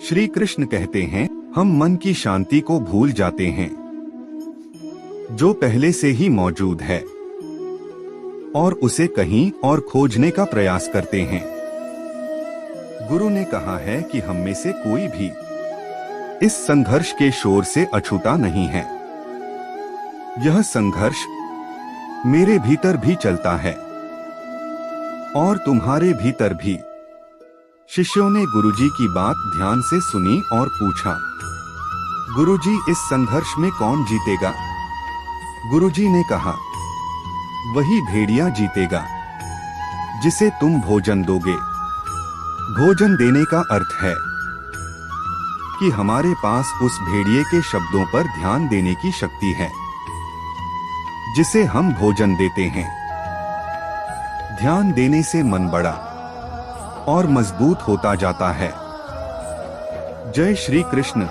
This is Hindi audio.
श्री कृष्ण कहते हैं, हम मन की शांति को भूल जाते हैं जो पहले से ही मौजूद है और उसे कहीं और खोजने का प्रयास करते हैं। गुरु ने कहा है कि हम में से कोई भी इस संघर्ष के शोर से अछूता नहीं है। यह संघर्ष मेरे भीतर भी चलता है और तुम्हारे भीतर भी। शिष्यों ने गुरुजी की बात ध्यान से सुनी और पूछा, गुरुजी, इस संघर्ष में कौन जीतेगा? गुरुजी ने कहा, वही भेड़िया जीतेगा जिसे तुम भोजन दोगे। भोजन देने का अर्थ है कि हमारे पास उस भेड़िए के शब्दों पर ध्यान देने की शक्ति है जिसे हम भोजन देते हैं। ध्यान देने से मन बड़ा और मजबूत होता जाता है। जय श्री कृष्ण।